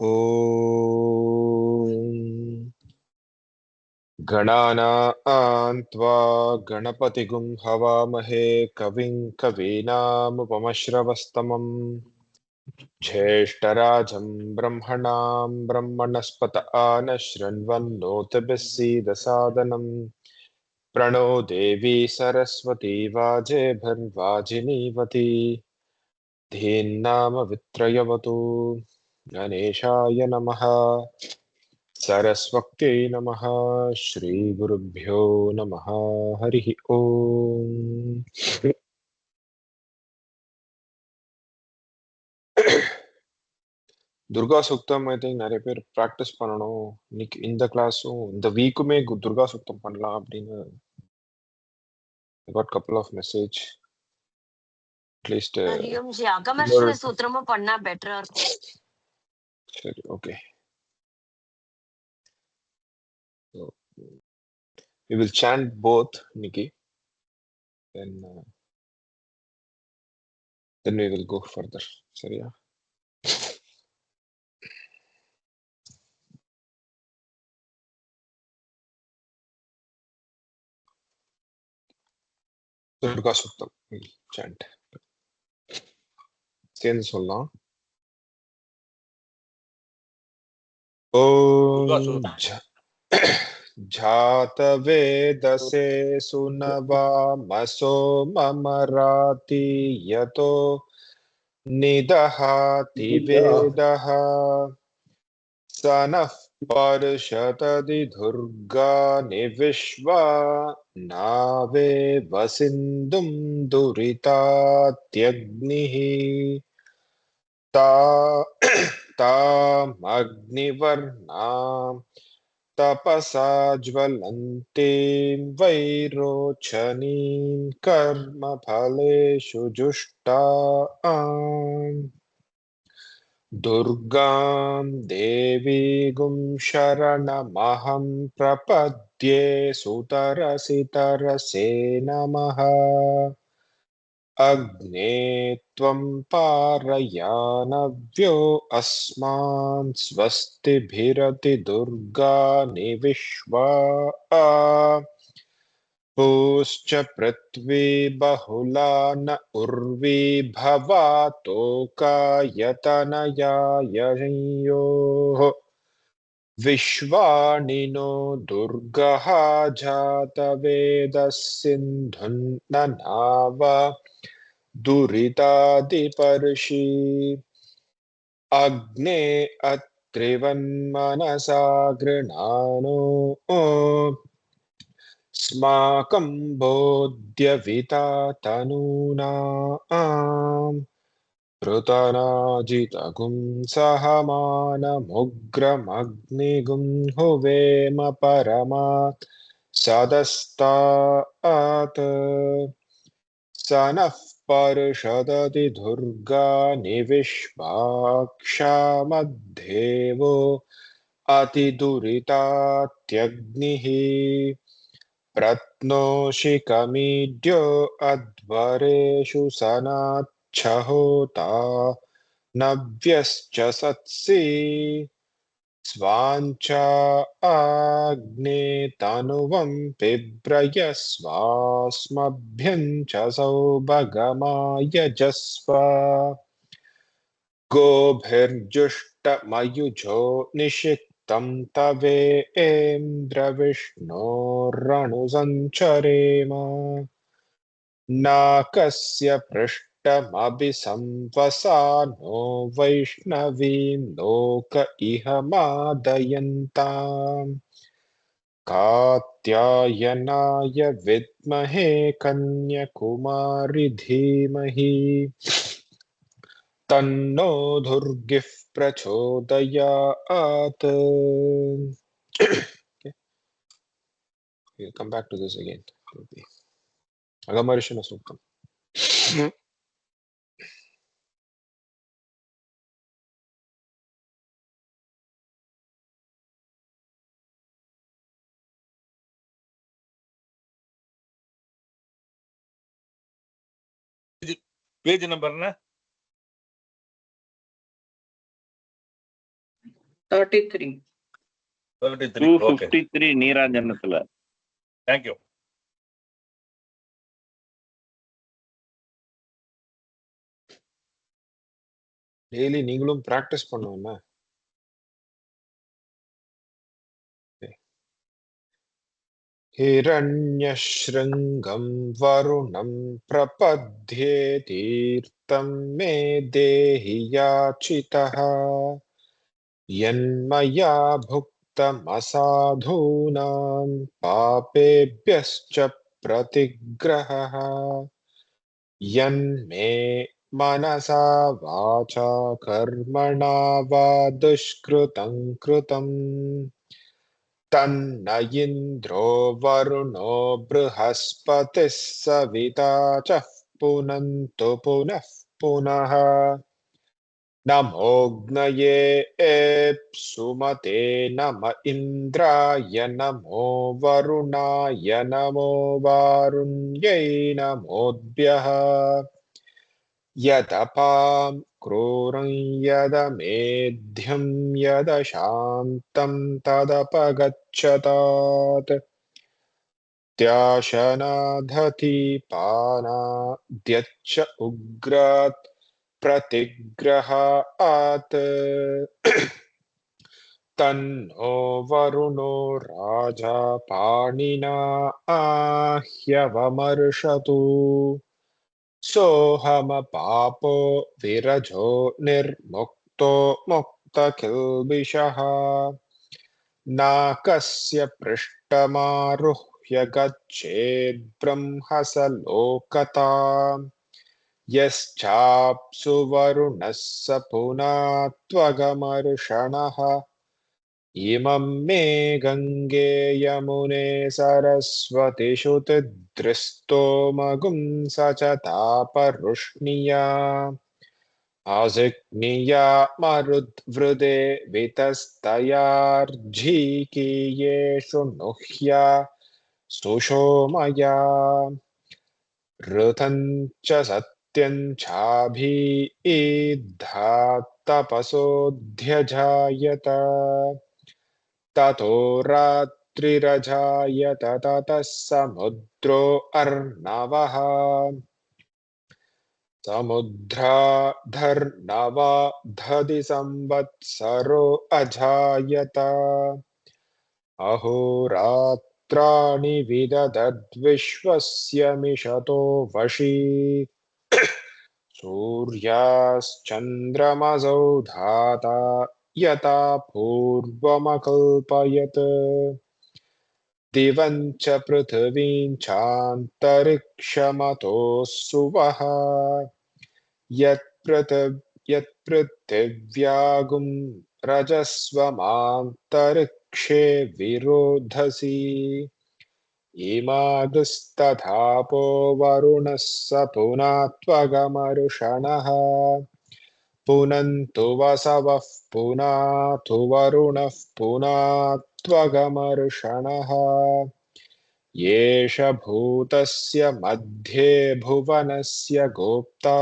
ॐ गणानां त्वा गणपतिगुं हवामहे कविं कवीनामुपमश्रवस्तमम् ज्येष्ठराजं ब्रह्मणां ब्रह्मणस्पत आनशृण्वन्नोतिभिः सीदसादनम् प्रणो देवी सरस्वती वाजेभिर्वाजिनीवती धीन्नाम वित्रयवतु गणेशाय नमः सरस्वत्यै नमः श्रीगुरुभ्यो नमः हरिः ओम् துர்கா சுக்தம் ஐ திங்க் நிறைய பேர் ப்ராக்டிஸ் பண்ணணும் இன்னைக்கு இந்த கிளாஸும் இந்த வீக்குமே துர்கா சுக்தம் பண்ணலாம் அப்படின்னு got couple of message at least Hari Om ji அகமர்ஷன சூத்திரமும் பண்ணா பெட்டரா இருக்கும். சரி okay we will chant both Nikki then we will go further சரியா துர்கா சுக்தம் chant சேர்ந்து சொல்லலாம் ஓம் जातवेदसे सुनवामसो ममराति यतो निदहाति वेदः स नः पर्षदति दुर्गानि विश्वा नावे वसिन्धुं दुरितात्यग्निः तामग्निवर्णाम् तपसा ज्वलन्तीं वैरोचनीं कर्मफलेषु जुष्टाम् दुर्गां देवीगुं शरणमहं प्रपद्ये सुतरसि तरसे नमः अग्ने त्वं पारयानव्यो अस्मान् स्वस्तिभिरति दुर्गानि विश्वा पूश्च पृथ्वी बहुला न उर्वी भवातोकायतनयाययोः विश्वानिनो दुर्गः जातवेदः सिन्धुन्ननाव दुरितादिपर्षि अग्ने अत्रिवन्मनसा गृणानो स्माकं बोध्यविता तनूनाम् पृतनाजितगुं सहमानमुग्रमग्निगुं हुवेम परमात् सदस्तात् स नः पर्षदति दुर्गानि विश्वाक्षामद्धेवो अतिदुरितात्यग्निः प्रत्नोषिकमीड्यो अध्वरेषु सनाच्छहोता नव्यश्च सत्सि स्वाञ्चा आग्ने तनुवं पिब्रयस्वास्मभ्यं च सौभगमायजस्व गोभिर्जुष्टमयुजो निषिक्तं तवेन्द्रविष्णोरणुसञ्चरेम नाकस्य पृष्ठमभिसंवसानो वैष्णवीं लोक इह मादयन्ताम् कात्यायनाय विद्महे कन्याकुमारि धीमहि तन्नो दुर्गिः प्रचोदयात्. Okay. We'll come back to this again. Agamarishana Suktam. Page number ना 33. 33. Okay. 253 நீராஞ்சனத்துல. Thank you. டெய்லி நீங்களும் பிராக்டிஸ் பண்ணுவோம்ல. हिरण्यशृङ्गं वरुणं प्रपद्ये तीर्थं मे देहि याचितः यन्मया भुक्तमसाधूनां पापेभ्यश्च प्रतिग्रहः यन्मे मनसा वाचा कर्मणा वा दुष्कृतं कृतम् तन्न इन्द्रो वरुणो बृहस्पतिः सविता च पुनन्तु पुनः पुनः नमोऽग्नये सुमते नम इन्द्राय नमो वरुणाय नमो वारुण्यै नमोऽद्भ्यः यदपां क्रूरं यदमेध्यं यदशान्तं तदपगच्छतात् त्याशनाधतिपानाद्यच्च उग्रात् प्रतिग्रहात् तन्नो वरुणो राजा पाणिना ह्यवमर्षतु सोऽहमपापो विरजो निर्मुक्तो मुक्तकिल्बिषः नाकस्य पृष्ठमारुह्य गच्छेद्ब्रह्मसलोकताम् यश्चाप्सु वरुणः स पुनात्वगमर्षणः इमं मे गङ्गे यमुने सरस्वतिषु तिद्रिस्तोमगुं स च तापरुष्णिया आसिग्निया मरुद्वृदे वितस्तयार्झिकीयेषु नुह्या सुषोमया ऋतं च सत्यं चाभिधात्तपसोऽध्यजायत ततो रात्रिरजायत ततः समुद्रो अर्णवः समुद्राधर्णवा दधि संवत्सरो अजायत अहोरात्राणि विदधद्विश्वस्य मिषतो वशी सूर्याश्चन्द्रमसौ धाता यथा पूर्वमकल्पयत् दिवं च पृथिवीं चान्तरिक्षमतोऽसु वः यत्पृथिव्यागुं रजस्वमान्तरिक्षे विरोधसि इमागस्तथापो वरुणः स पुनात्वगमर्षणः पुनन्तु वसवः पुनातु वरुणः पुनात्वगमर्षणः येष भूतस्य मध्ये भुवनस्य गोप्ता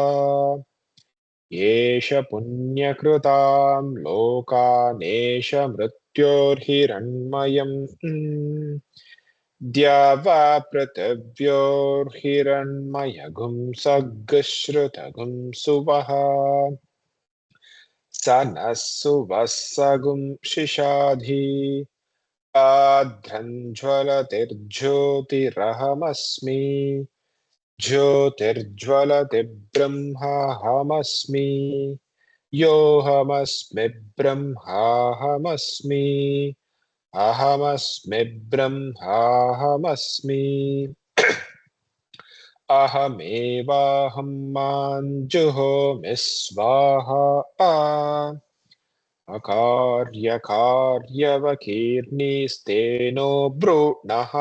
येष पुण्यकृतां लोकानेष मृत्योर्हिरण्मयम् द्यावा पृथिव्योर्हिरण्मयगुं सग्श्रुतगुं सुवः स नः सुवस्सगुं शिशाधि आध्रञ्ज्वलतिर्ज्योतिरहमस्मि ज्योतिर्ज्वलति ब्रह्माहमस्मि योऽहमस्मि ब्रह्माहमस्मि अहमस्मि ब्रह्माहमस्मि अहमेवाहं मां जुहोमि स्वाहा अकार्यकार्यवकीर्णिस्तेनो ब्रूणः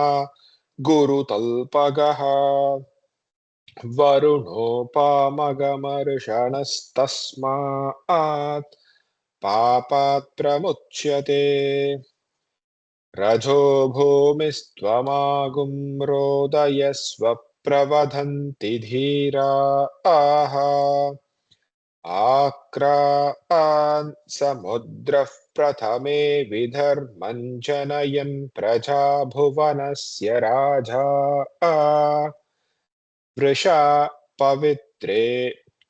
गुरुतल्पगः वरुणोपामगमर्षणस्तस्मात् पापात् प्रमुच्यते रजो भूमिस्त्वमागुं रोदयस्व प्रवदन्ति धीरा आह आक्रान् समुद्रः प्रथमे विधर्मञ्जनयन् प्रजा भुवनस्य राजा वृषा पवित्रे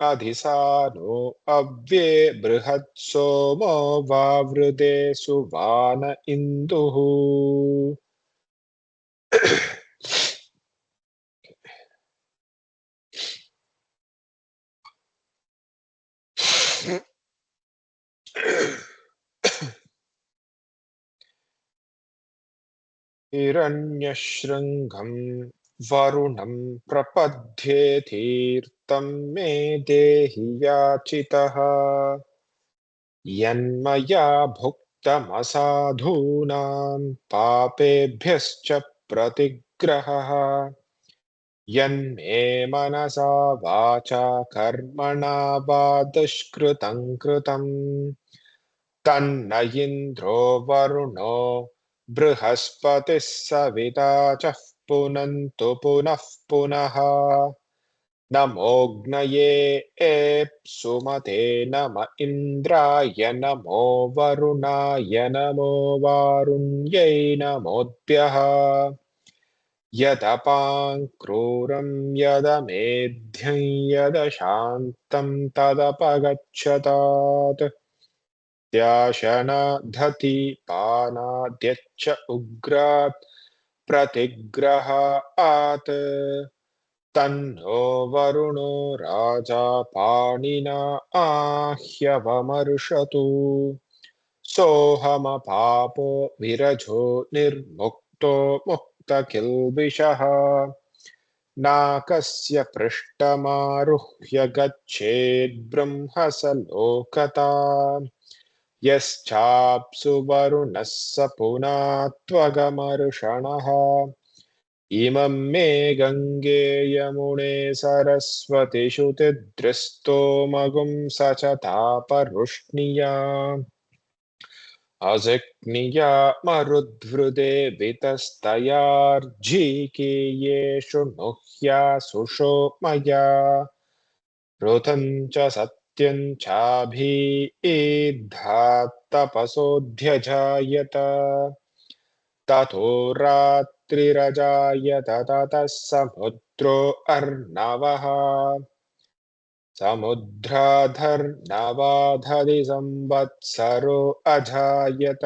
अधिसानो अव्ये बृहत्सोमो वावृदे सुवान इन्दुः हिरण्यशृङ्गं वरुणं प्रपद्ये तीर्थं मे देहि याचितः यन्मया भुक्तमसाधूनां पापेभ्यश्च प्रतिग्रहः यन्मे मनसा वाचा कर्मणा वा दुष्कृतं कृतं तन्न इन्द्रो वरुणो बृहस्पतिः सविता च पुनन्तु पुनः पुनः नमोऽग्नये सुमते नम इन्द्राय नमो वरुणाय नमो वारुण्यै नमोऽद्भ्यः यदपां क्रूरं यदमेध्यं यदशान्तं तदपगच्छतात् त्याशनधति पानाद्यच्च उग्रात् प्रतिग्रहात् तन्नो वरुणो राजा पाणिना आह्यवमर्षतु सोऽहमपापो विरजो निर्मुक्तो मुक्तकिल्बिषः नाकस्य पृष्ठमारुह्य गच्छेद्ब्रह्मसलोकता यश्चाप्सु वरुणः स पुनात्वगमर्षणः इमं मे गङ्गे यमुने सरस्वतिषु तिद्रिस्तोमगुं स च तापरुष्णिया अजिक्निया मरुद्वृदे वितस्तयार्जीकीयेषु नुह्यासुषो मया ऋतं च सत्यं चाभिधात्तपसोऽध्यजायत ततो रात्रिरजायत ततः समुद्रो अर्णवः समुद्राधर्नवाधदि संवत्सरो अजायत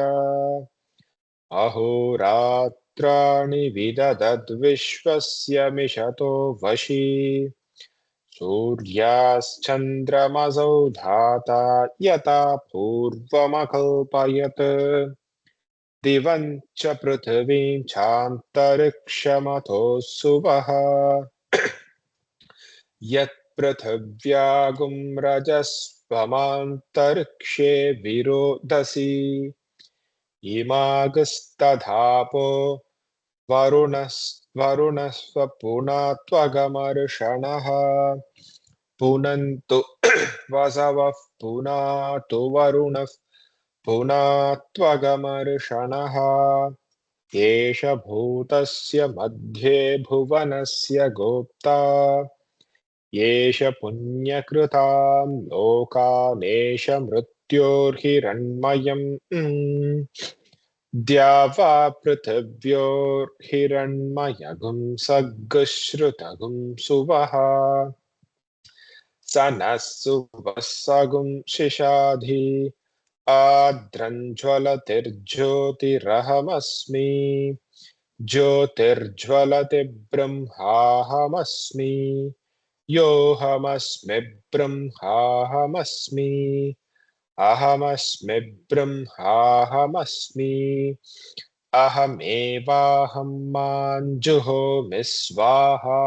अहोरात्राणि विदधद्विश्वस्य मिषतो वशी सूर्याश्चन्द्रमसौ धाता यथा पूर्वमकल्पयत् दिवं च पृथिवीं चान्तरिक्षमथो सुवः यत्पृथिव्यागुं रजस्वमान्तरिक्षे विरोधसि इमागस्तधापो वरुणस्वपुनात्वगमर्षणः पुनन्तु वसवः पुनातु वरुणः पुनात्वगमर्षणः एष भूतस्य मध्ये भुवनस्य गोप्ता एष पुण्यकृतां लोकानेष मृत्योर्हिरण्मयम् द्यावा पृथिव्योर्हिरण्मयगुं सग्श्रुतगुं सुवः स नः सुवस्सगुं शिशाधि आद्रञ्ज्वलतिर्ज्योतिरहमस्मि ज्योतिर्ज्वलति ब्रह्माहमस्मि योऽहमस्मि ब्रह्माहमस्मि अहमस्मि ब्रह्माहमस्मि अहमेवाहं मां जुहोमि स्वाहा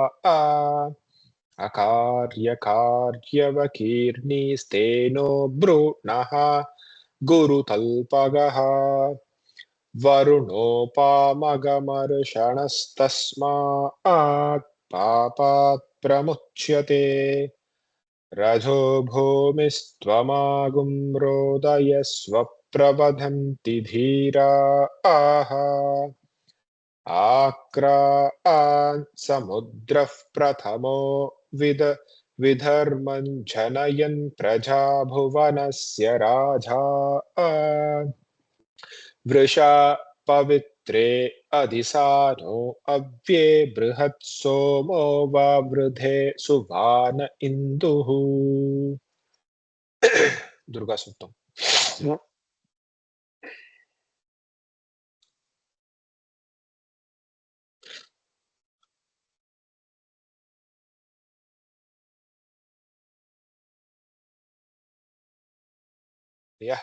अकार्यकार्यवकीर्णिस्तेनो भ्रूणः गुरुतल्पगः वरुणोपामगमर्षणस्तस्मात् पापात् प्रमुच्यते रजो भूमिस्त्वमागुं रोदयस्व प्रवदन्ति धीरा आह आक्रान् समुद्रः प्रथमो विधर्मं जनयन् प्रजा भुवनस्य राजा वृषा पवित्रे अधिसानो अव्ये बृहत् सोमो ववृधे सुवान इन्दुः दुर्गा सूक्तम् यः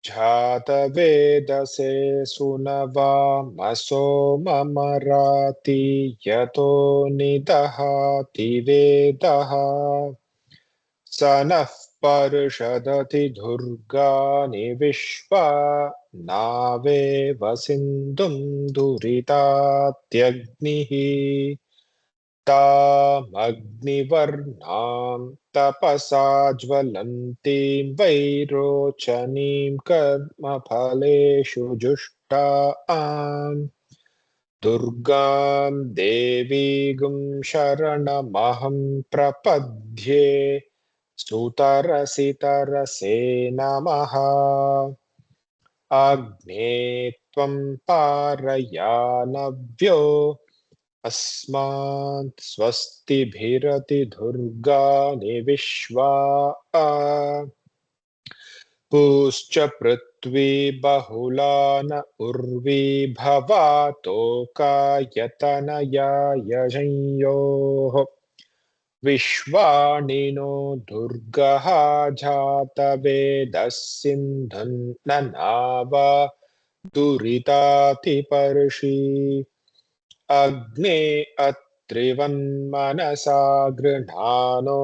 जातवेदसे सुनवामसो ममराति यतो निदहाति वेदः स नः पर्षदति दुर्गानि विश्वा नावेव सिन्धुं दुरितात्यग्निः तामग्निवर्णां तपसा ज्वलन्तीं वैरोचनीं कर्मफलेषु जुष्टां दुर्गां देवीगुं शरणमहं प्रपद्ये सुतरसितरसे नमः अग्ने त्वं पारयानव्यो अस्मान् स्वस्तिभिरतिदुर्गानि विश्वा पूश्च पृथ्वी बहुला न उर्वी भवातोकायतनया यजंयोः विश्वाणिनो दुर्गः जातवेदः सिन्धुन्ननाव दुरितातिपर्षि अग्ने अत्रिवन्मनसा गृह्णानो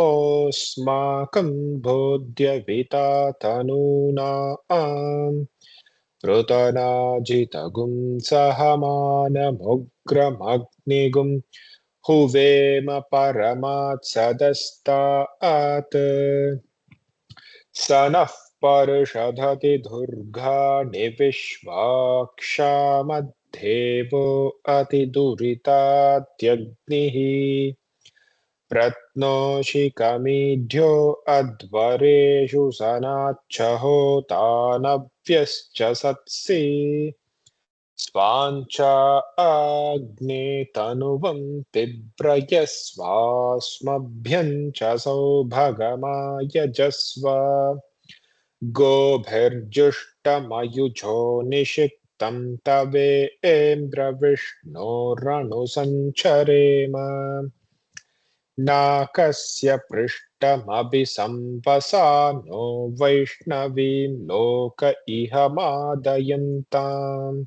ओस्माकं बोध्यविता तनूना पृतनाजितगुं सहमानमुग्रमग्निगुं हुवेम परमात्सदस्तात् स नः पर्षदति दुर्गाणि विश्वाक्षामद्धेवो अतिदुरितात्यग्निः प्रत्नोषिकमीढ्यो अध्वरेषु सनाच्छहोतानव्यश्च सत्सि स्वाञ्चा अग्ने तनुवं पिब्रयस्वास्मभ्यं च सौभगमायजस्व गोभिर्जुष्टमयुजो निषिक्तं तवेन्द्रविष्णोरनुसञ्चरेम नाकस्य पृष्ठमभिसंवसानो वैष्णवीं लोक इह मादयन्ताम्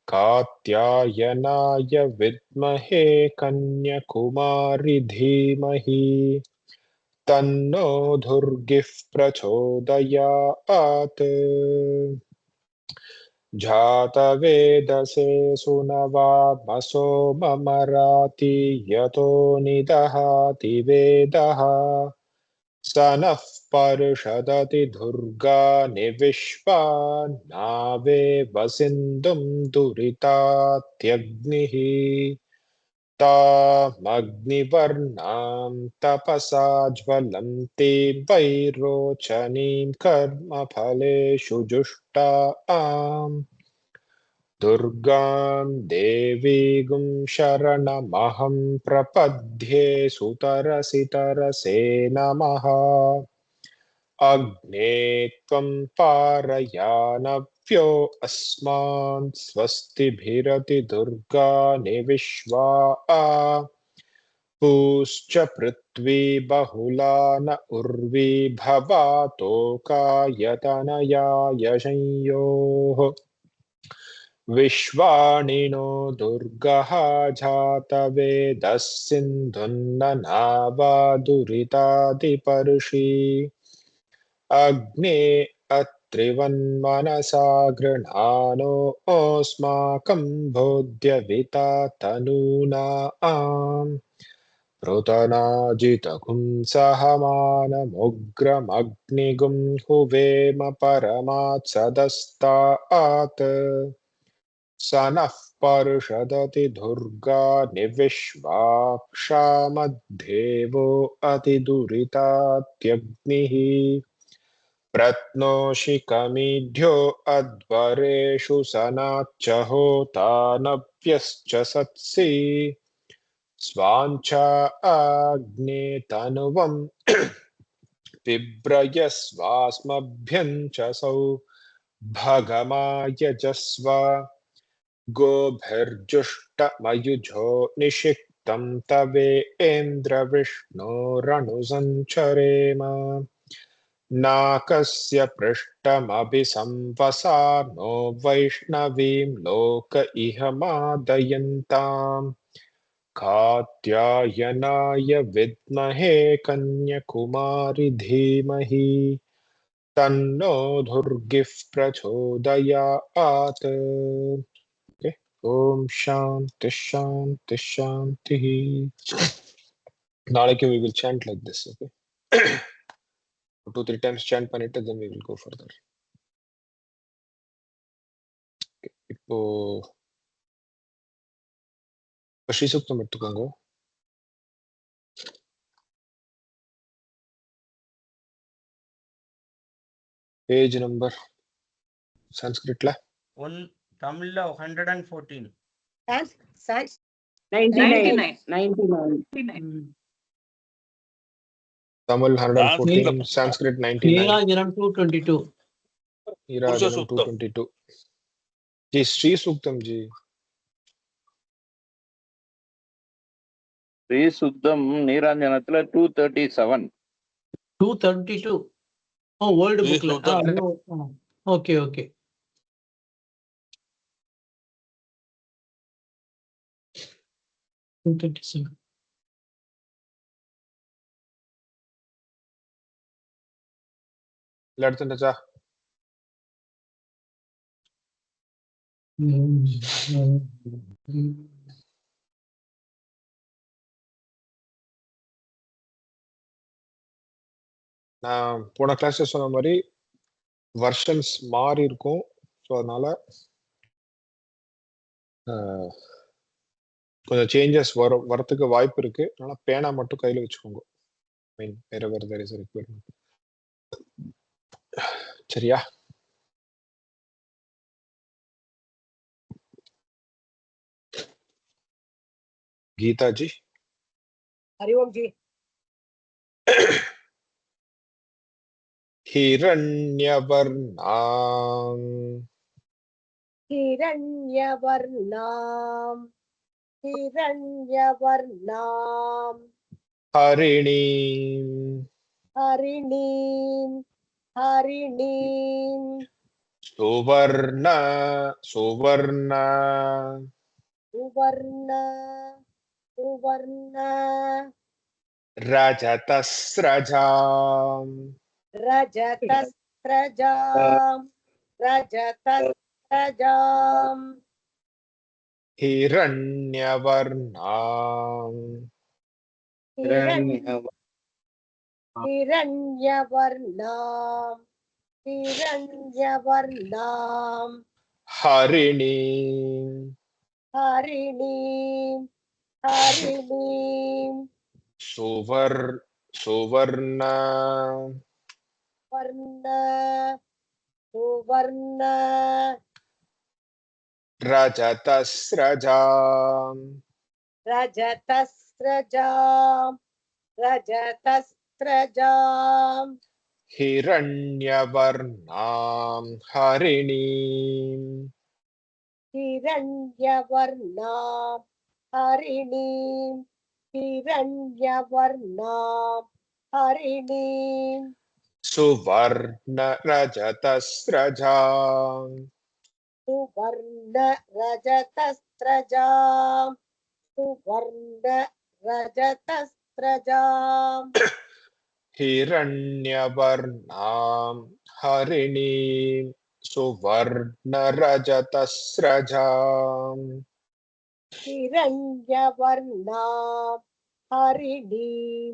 कात्यायनाय विद्महे कन्याकुमारी धीमहि तन्नो दुर्गिः प्रचोदयात् जातवेदसे सुनवामसो ममराति यतो निदहाति वेदः स नः पर्षदति दुर्गानि विश्वा नावेव सिन्धुं दुरितात्यग्निः तामग्निवर्णां तपसा ज्वलन्तीं वैरोचनीं कर्मफलेषु जुष्टां दुर्गां देवीगुं शरणमहं प्रपद्ये सुतरसितरसे नमः अग्ने त्वं पारयानव्यो अस्मान् स्वस्तिभिरतिदुर्गानि विश्वा पूश्च पृथ्वी बहुला न उर्वी भवातोकायतनया यशंयोः विश्वाणिनो दुर्गः जातवेदः सिन्धुन्ननाव दुरितातिपर्षि अग्ने अत्रिवन्मनसा गृह्णानो ओस्माकं बोध्यविता तनूना पृतनाजितगुं सहमानमुग्रमग्निगुं हुवेम परमात्सदस्तात् सनः पर्षदति दुर्गानि विश्वाक्षामद्धेवो अतिदुरितात्यग्निः प्रत्नोषि कमीढ्यो अध्वरेषु सनाच्च होतानभ्यश्च सत्सि स्वाञ्चा अग्ने तनुवं बिभ्रयस्वास्मभ्यं च सौ भगमायजस्व गोभिर्जुष्टमयुजो निषिक्तं तवेन्द्रविष्णोरनुसञ्चरेम नाकस्य पृष्ठमभिसंवसानो वैष्णवीं लोक इह मादयन्ताम् कात्यायनाय विद्महे कन्याकुमारी धीमहि तन्नो दुर्गिः प्रचोदयात्. Okay. Om Shanti Shanti Shanti. நாளைக்கு we will chant like this. Okay. 2-3 times chant பண்ணிட்டு then we will go further. Okay. இப்போ ஸ்ரீ சூக்தம் எடுத்துக்கோங்க. பேஜ் நம்பர் சான்ஸ்கிரிட்ல தமிழ்ல 114. 99. தமிழ் 114, சான்ஸ்கிரிட் 99. நீராஜனம் 222. நீராஜனம் 222. जी श्री सूक्तम जी. ஸ்ரீ சுத்தம் நீராஞ்சனத்துல 237. 232. ஓ ஓல்ட் புக்ல. Okay okay. எடுத்துட்டா நான் போன கிளாஸ்ல சொன்ன மாதிரி வெர்ஷன்ஸ் மாறி இருக்கும். ஸோ அதனால கொஞ்சம் சேஞ்சஸ் வரத்துக்கு வாய்ப்பு இருக்கு. அதனால பேனா மட்டும் கையில வச்சுக்கோங்க. மீன் wherever there is a requirement. சரியா? गीता जी. हरिओम जी. हिरण्यवर्णां हिरण्यवर्णां हिरण्यवर्णां हरिणीं हरिणीं हरिणीं सुवर्ण सुवर्ण सुवर्ण सुवर्ण रजतस्रजां रजतस्रजां रजतस्रजां हिरण्यवर्णां हिरण्यवर्णां हिरण्यवर्णां हरिणीं हरिणीं हरिणीं सुवर्ण वर्ण सुवर्ण रजतस्रजां रजतस्रजां रजतस्रजां हिरण्यवर्णां हरिणीं हिरण्यवर्णां हरिणीं हिरण्यवर्णां हरिणीं सुवर्ण रजतस्रजां सुवर्ण रजतस्रजां सुवर्ण रजतस्रजां हिरण्यवर्णां हरिणीं सुवर्ण रजतस्रजां हिरण्यवर्णां हरिणीं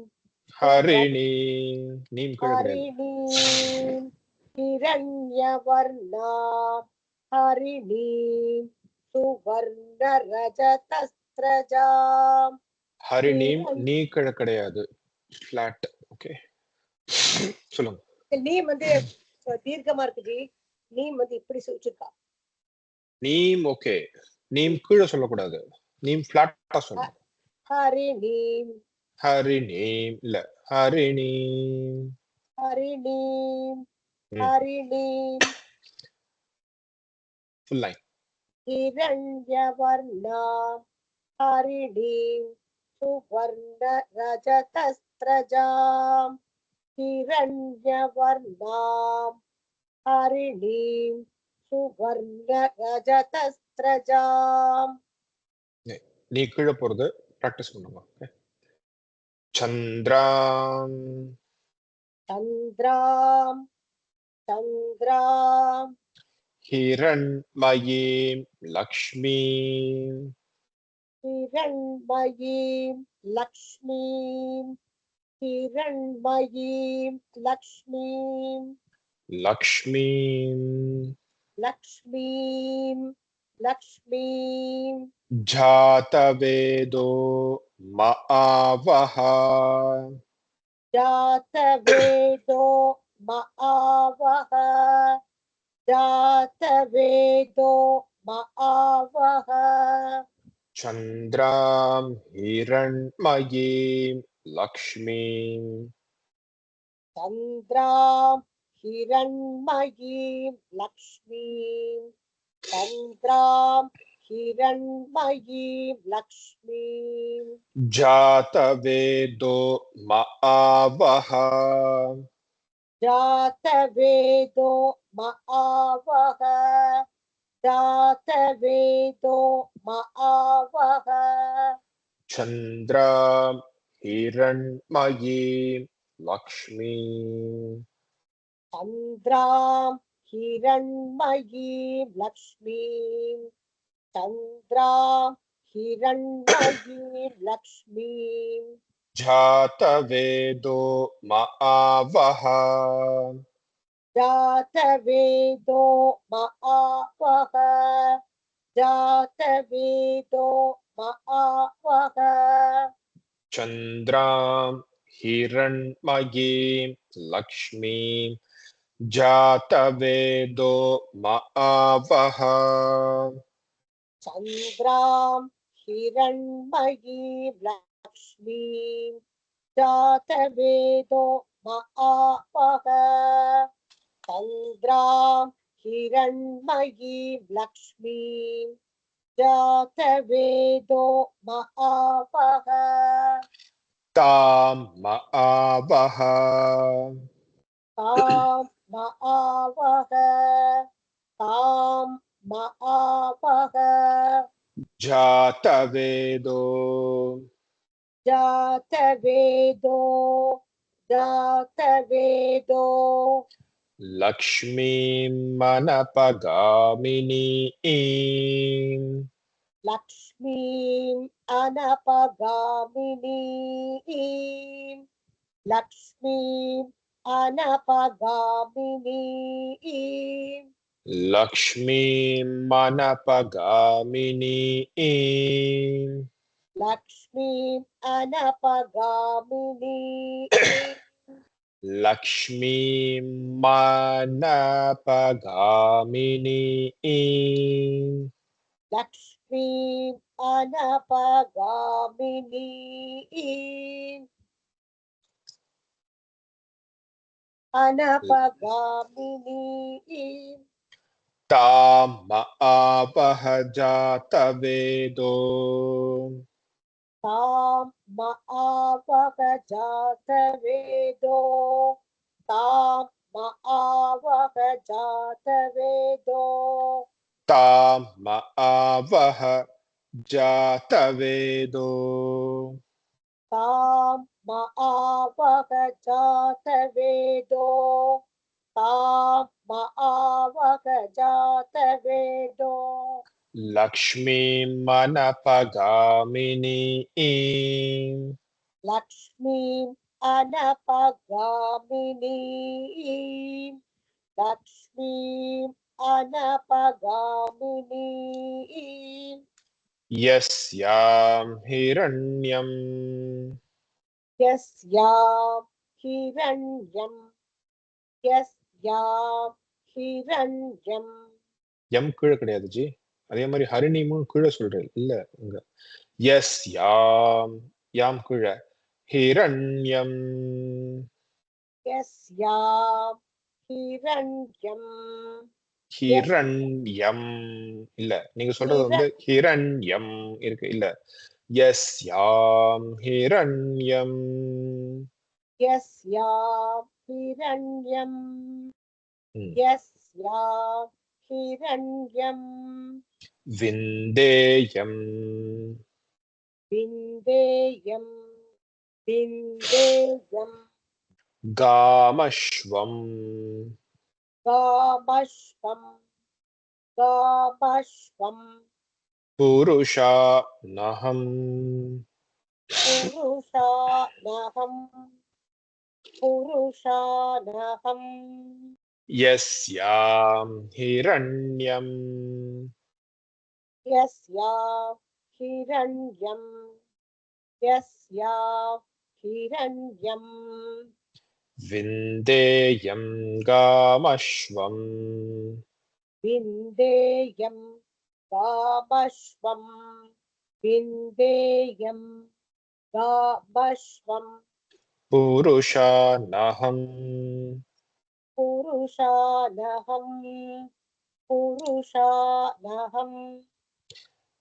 हरिणीं नीम हरिणीं हिरण्यवर्णां हरिणीं सुवर्णरजतस्रजाम् ஹரிணீம் நீ கிடையாது ஃபிளாட் ஓகே சொல்லுங்க நீம் வந்து தீர்க்கமா இருக்கு ஜி நீம் வந்து இப்படி சொல்லிருக்கா நீம் ஓகே நீம் கீழே சொல்லக்கூடாது நீம் ஃபிளாட்டா சொல்லணும் ஹரிணீம் ஹரிணீம் இல்ல ஹரிணீம் ஹரிணீம் ம். ஹரிணீம் ஃபுல் லைன் हिरण्यवर्णां हरिणीं सुवर्णरजतस्रजां हिरण्यवर्णां हरिणीं सुवर्णरजतस्रजां நீ கீழே போறது பிராக்டிஸ் பண்ணுங்க ஓகே சந்திராம் चन्द्रां चन्द्रां ஹிரண்மயீம் லக்ஷ்மீம் हिरण्मयीं लक्ष्मीं हिरण्मयीं लक्ष्मीं லக்ஷ்மீம் लक्ष्मीं लक्ष्मीं ஜாதவேதோ மஆவஹ जातवेदो मआवह जातवेदो मआवह சந்திராம் ஹிரண்மயீம் லக்ஷ்மீம் चन्द्रां हिरण्मयीं लक्ष्मीं चन्द्रां हिरण्मयीं लक्ष्मीं ஜாதவேதோ மஆவஹ जातवेदो मआवह जातवेदो मआवह சந்திராம் ஹிரண்மயீம் லக்ஷ்மீம் चन्द्रां हिरण्मयीं लक्ष्मीं चन्द्रां हिरण्मयीं लक्ष्मीं ஜாதவேதோ மஆவஹ जातवेदो मआवह जातवेदो मआवह சந்திராம் ஹிரண்மயீம் லக்ஷ்மீம் ஜாதவேதோ மஆவஹ चन्द्रां हिरण्मयीं लक्ष्मीं जातवेदो मआवह चन्द्रां हिरण्मयीं लक्ष्मीं जातवेदो मआवह தாம் மஆவஹ तां मआवह तां मआवह ஜாதவேதோ जातवेदो जातवेदो லக்ஷ்மீம் மனபகாமினீம் लक्ष्मीं अनपगामिनीं लक्ष्मीं अनपगामिनीं லக்ஷ்மீம் மனபகாமினீம் लक्ष्मीं अनपगामिनीं லக்ஷ்மீம் மனபகாமினீம் लक्ष्मीं अनपगामिनीं अनपगामिनीं தாம் மஆவஹ ஜாதவேதோ तां मआवह जातवेदो तां मआवह जातवेदो தாம் மஆவஹ ஜாதவேதோ तां मआवह जातवेदो तां मआवह जातवेदो லக்ஷ்மீம் மனபகாமினீம் लक्ष्मीं अनपगामिनीं लक्ष्मीं अनपगामिनीं यस्यां हिरण्यं यस्यां हिरण्यं यस्यां हिरण्यं எம் கீழே கிடையாது ஜி. அதே மாதிரி ஹரிணிமும் கீழே சொல்றேன் இல்ல இங்க. यस्यां யாம் கீழே ஹிரண்யம் यस्यां हिरण्यं ஹிரண்யம் இல்ல நீங்க சொல்றது வந்து ஹிரண்யம் இருக்கு இல்ல. यस्यां हिरण्यं यस्यां हिरण्यं ம். यस्यां हिरण्यं विन्देयम् विन्देयं विन्देयं गामश्वम् गामश्वं गामश्वं पुरुषा नहम् पुरुषानहं यस्यां हिरण्यम् यस्यां हिरण्यं यस्यां हिरण्यं विन्देयम् गामश्वम् विन्देयं गामश्वं विन्देयं गामश्वं पुरुषा नहम् पुरुषानहं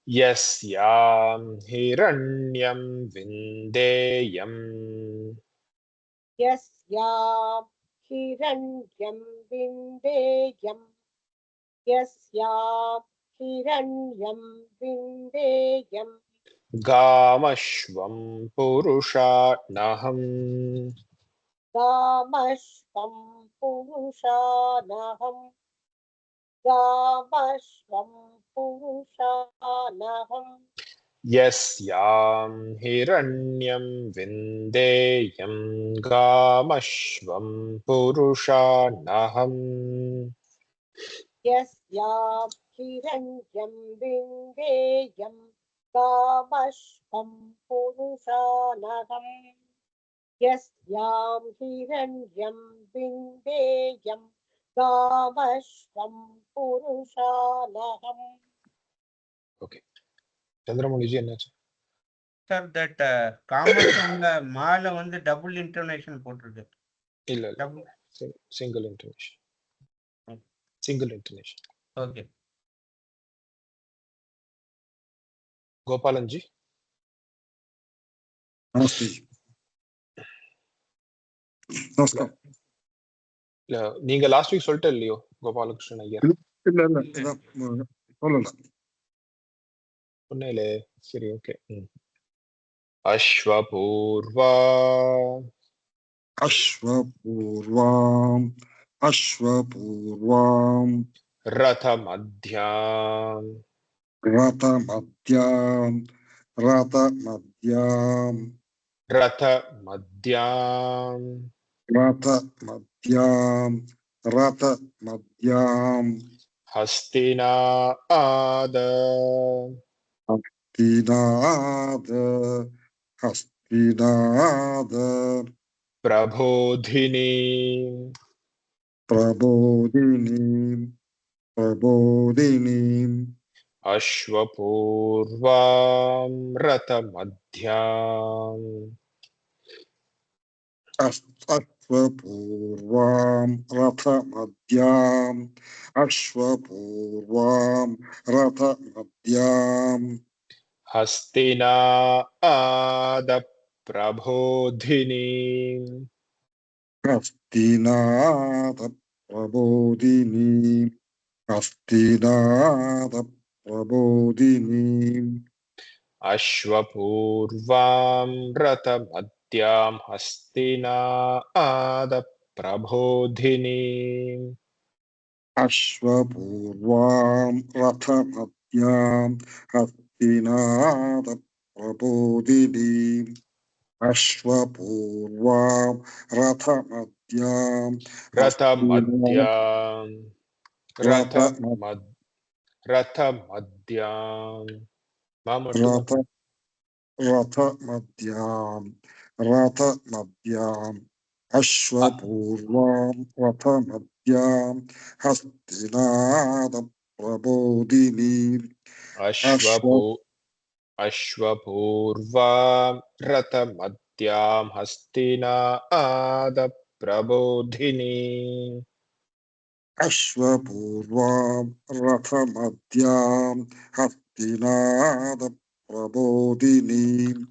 यस्यां हिरण्यम् विन्देयम् यस्यां हिरण्यं विन्देयं यस्यां हिरण्यं विन्देयं गामश्वम् पुरुषा नहम् गामश्वं पुरुषानहं गामश्वं पुरुषानहं यस्यां हिरण्यं विन्देयं गामश्वं पुरुषा नहम् यस्यां हिरण्यं विन्देयं गामश्वं पुरुषानहं यस्यां हिरण्यं विन्देयं गामश्वं पुरुषानहम् चंद्रमौली जी என்னாச்சு? சார் தட் காமர்ஸ்ல மால வந்து டபுள் இன்டர்நேஷன் போட்டிருக்கு. இல்ல இல்ல டபுள் சிங்கிள் இன்டர்நேஷன். சிங்கிள் இன்டர்நேஷன். ஓகே. गोपालन जी नमस्ते नमस्कार இல்ல நீங்க லாஸ்ட் வீக் சொல்லிட்டே இல்லையோ கோபாலகிருஷ்ணன் ஐயா? இல்ல இல்ல இதான் சொல்லல சொன்னேலே. சரி ஓகே. அஸ்வபூர்வா अश्वपूर्वाम् अश्वपूर्वाम् रथमध्याम् रथमद्याम् रथमद्याम् रथमध्याम् रथमद्याम् रथमद्याम् हस्तिनाद हस्तिनाद हस्तिनाद प्रबोधिनी प्रबोधिनीम् प्रबोधिनीम् अश्वपूर्वां रथमध्याम् अश्वपूर्वाम् रथमद्याम् अश्वपूर्वाम् रथमद्याम् हस्तिनाद प्रबोधिनी हस्तिनाद प्रबोधिनीम् हस्तिनाद प्रबोधिनीम् अश्वपूर्वां रथमध्यां हस्तिनाद प्रबोधिनी अश्वपूर्वाम् रथमद्याम् हस्तिनाद प्रबोधिनीम् अश्वपूर्वाम् रथमद्याम् रथमध्याम् மா மட்டும் रथ रथमद्यां रथमद्याम् अश्वपूर्वां रथमद्यां हस्तिनादप्रबोधिनीम् अश्वपूर्वां रथमद्यां हस्तिनादप्रबोधिनी अश्वपूर्वां रथमद्यां हस्तिनादप्रबोधिनीम्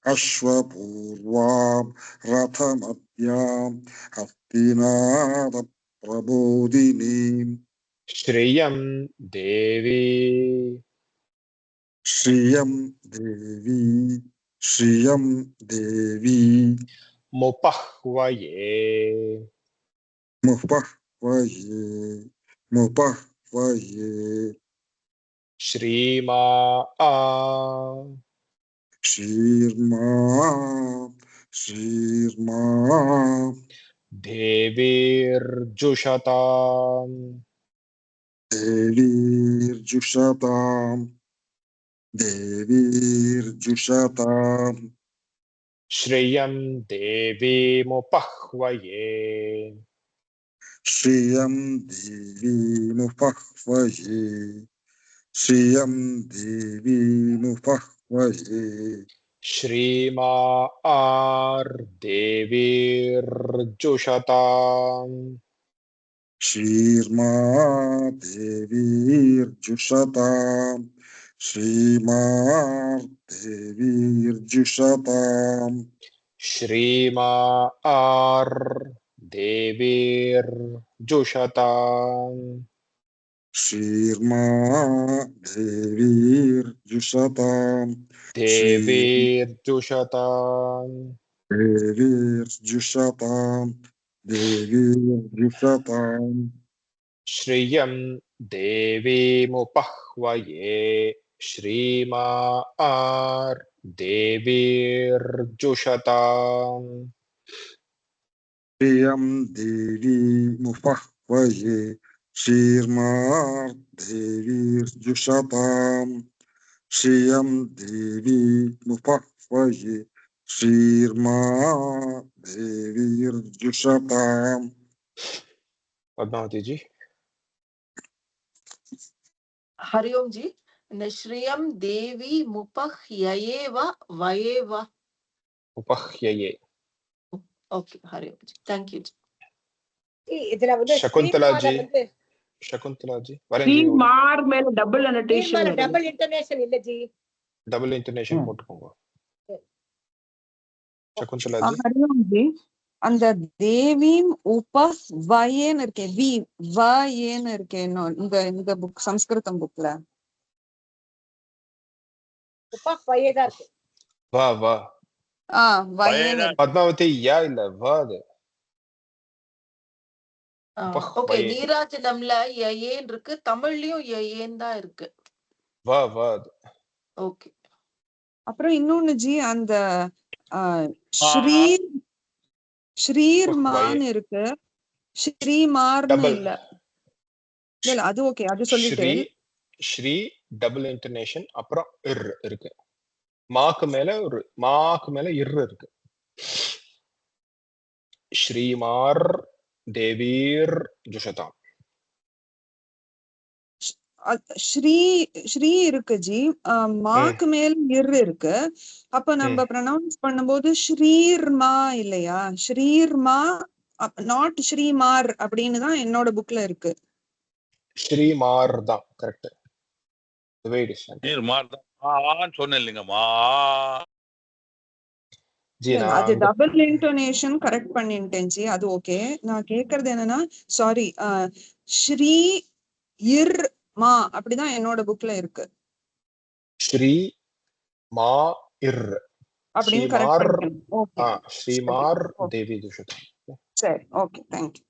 अश्वपूर्वां रथमद्यां हस्तिनादप्रबोधिनीम् श्रियं देवी श्रियं देवी मुपह्वये मुपह्वये श्रीमा श्रीर्मा देवीर्जुषताम् देवीर्जुषताम् श्रियं देवीमुपह्वये श्रियं देवीमुपह्वये श्रियं देवीमुपह्वये श्रीमा देवीर्जुषताम् श्रीर्मा देवीर्जुषताम् श्रीमार्देवीर्जुषताम् श्रीमा देवीर्जुषताम् श्रीर्मा देवीर्जुषताम् देवीर्जुषताम् देवीर्जुषताम् देवीर्जुषताम् श्रियं देवीमुपह्वये श्रीमा देवीर्जुषताम् श्रियं देवीमुपह्वये श्रीर्मार्देवीर्जुषताम् श्रियं देवीमुपह्वये श्रीर्मार्देवीर्जुषताम् पद्मावती जी हरि ओम जी இந்த ஸ்ரீயம் தேவி முபஹ்யயேவ வயேவ उपह्यये ஓகே ஹரி ஓம் ஜி தேங்க் யூ ஜி இதுல வந்து शकुंतला जी வந்து शकुंतला जी वरें जी மார் மேல டபுள் அனோடேஷன் டபுள் இன்டர்நேஷனல் இல்ல ஜி डबल इंटोनेशन போட்டுக்கோங்க शकुंतला जी ஹரியோம் ஜி அந்த தேவீம் உபஸ் வயேன்னு இருக்கே வி வயேன்னு இருக்கே இந்த புக் சம்ஸ்கிருதம் புக்ல உபஹ்வயே தான் இருக்கு வா வா வயேன்னு இருக்கு. பத்மாவதி யா இல்ல வா அது ஓகே நீராஜனம்ல யஏன் இருக்கு தமிழ்லயும் யஏன் தான் இருக்கு வா வா அது ஓகே அப்புறம் இன்னொன்னு ஜி அந்த ஸ்ரீ ஸ்ரீர்மான்னு இருக்கு ஸ்ரீமார்னு டபுள் இல்ல இல்ல அது ஓகே அது சொல்லிட்டு ஸ்ரீ ஸ்ரீ டபுள் இன்டர்நேஷன் அப்புறம் இர் இருக்கு மாக்கு மேல இர் இருக்கு ஸ்ரீமார் தேவீர் ஜுஷதாம் ஸ்ரீ ஸ்ரீ இருக்கு ஜி மாக்கு மேல இர் இருக்கு அப்ப நம்ம ப்ரொனவுன்ஸ் பண்ணும்போது ஸ்ரீர்மா இல்லையா ஸ்ரீர்மா நாட் ஸ்ரீமார் அப்படின்னு தான் என்னோட புக்ல இருக்கு ஸ்ரீமார் தான் கரெக்ட் சொன்னேன் இல்லைங்கம்மா அது டபுள் இன்டோனேஷன் கரெக்ட் பண்ணிட்டேன் ஜி அது ஓகே நான் கேக்குறது என்னன்னா சாரி ஸ்ரீ இர் மா அப்படிதான் என்னோட புக்ல இருக்கு ஸ்ரீ மா இர் அப்படின்னு கரெக்ட் பண்ணிக்கணும் ஓகே ஸ்ரீமார் தேவி ஜுஷதாம் சரி ஓகே தேங்க்யூ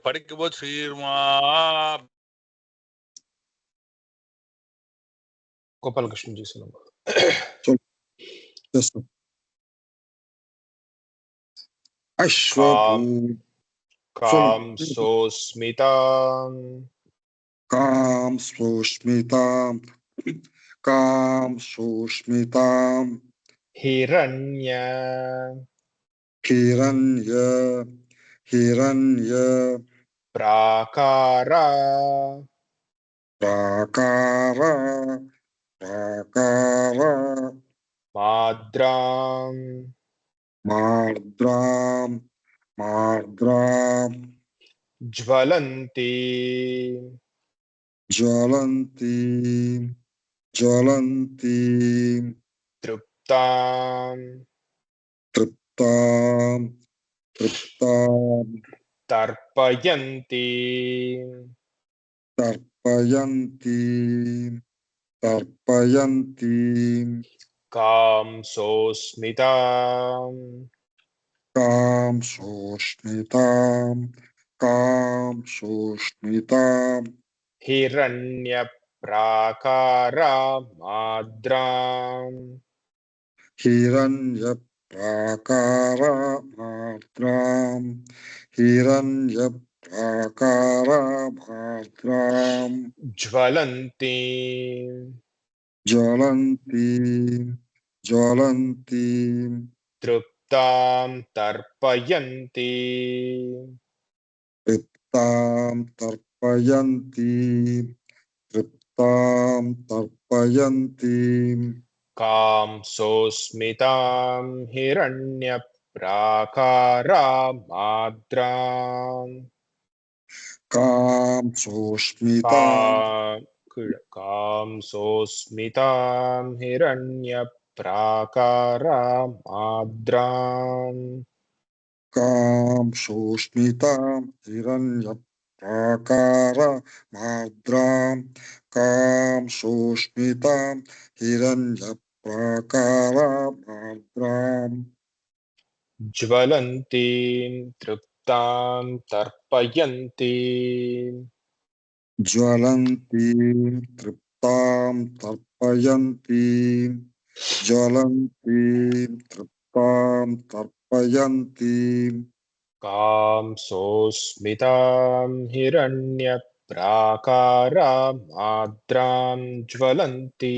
படிக்கும்போது ஸ்ரீமா கோபாலகிருஷ்ணன் ஜி சொல்லுங்க com சோஸ்மிதாம் Kam Sushmitam. Kam Sushmitam. Hiranya. Hiranya. Hiranya. Prakara. Prakara. Prakara. Madram. Mardram. Mardram. Jvalanti. Jwalanti. Jwalanti. Truptam. Triptam. Triptam. Tarpayanti. Tarpayanti. Tarpayanti. Kamsosmitam. Kam Sushmitam. Kam Sushmitam. Hiranya prakara madram. Hiranya Prakara Madram. Hiranya Prakara Madram. Jvalanti. Jwalanti. Jwalanti. Truptam tarpayanti. Triptam Tarpayanti. Triptam Tarpayanti. Kamsosmitam hiranya prakara madram. Kam Sushmitam. Kamsosmitam hiranya prakara madram. Kam Sushmitam Hiranya Prakara Madram. Kam Sushmitam Hiranya Prakara Madram. Jvalanti truptam tarpayanti. Jwalanti Triptam Tarpayanti. Jwalanti Triptam Tarpayanti. Kamsosmitam hiranya prakara madram jvalanti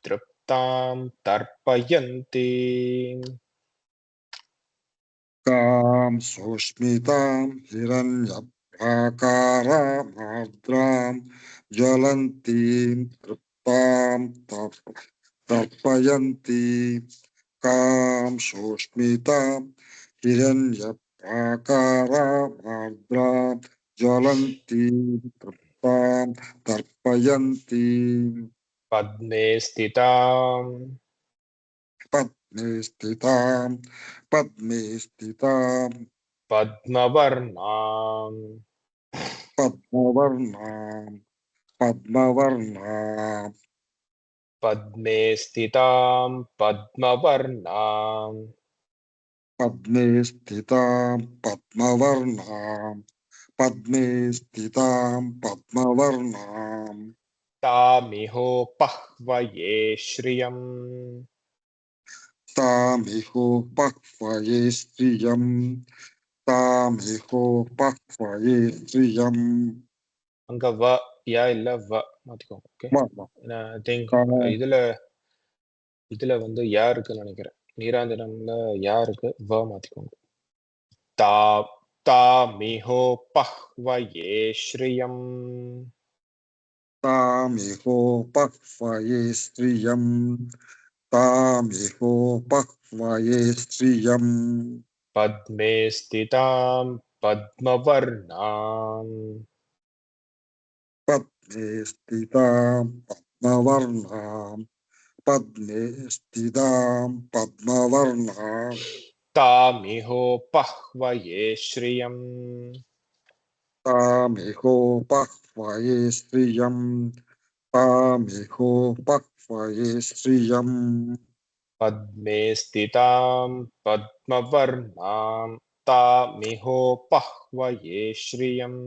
truptam tarpayanti. Kam Sushmitam Hiranya Prakara Madram Jwalanti Triptam Tarpayanti. Kam Sushmitam Hiranya Prakara Madram Jwalanti Triptam Tarpayanti. Padme stitam. Padme Stitam. Padme Stitam. Padmavarnam. Padmavarnam. Padmavarnam. Padme stitam padmavarnam. Padme Stitam. Padmavarnam. Padme Stitam. Padmavarnam. Tamiho pahvaye shriyam. Tamiho Pakvaye Striyam. Tamiho Pakvaye Striyam. அங்க வ யா இல்ல வ மாத்திக்கோங்க. Okay, Mama. I think இதுல வந்து யா இருக்குன்னு நினைக்கிறேன். நீராஞ்சனம்ல யா இருக்கு, வ மாத்திக்கோங்க. தா தாமிஹோ பஹ்வயே ஸ்ரீயம். Tamiho Pakvaye Striyam. Tamiho Pakvaye Striyam. பத்மே ஸ்திதாம் பத்மவர்ணாம். Padme Stitam Padmavarnam. Padme Stitam Padmavarnam. தாமிஹோ பஹ்வயே ஸ்ரீயம். Tamiho Pakvaye Striyam. Tamiho Pakvaye Striyam. பத்மே ஸ்திதாம் பத்மவர்ணாம். தாமிஹோ பஹ்வயே ஸ்ரீயம்.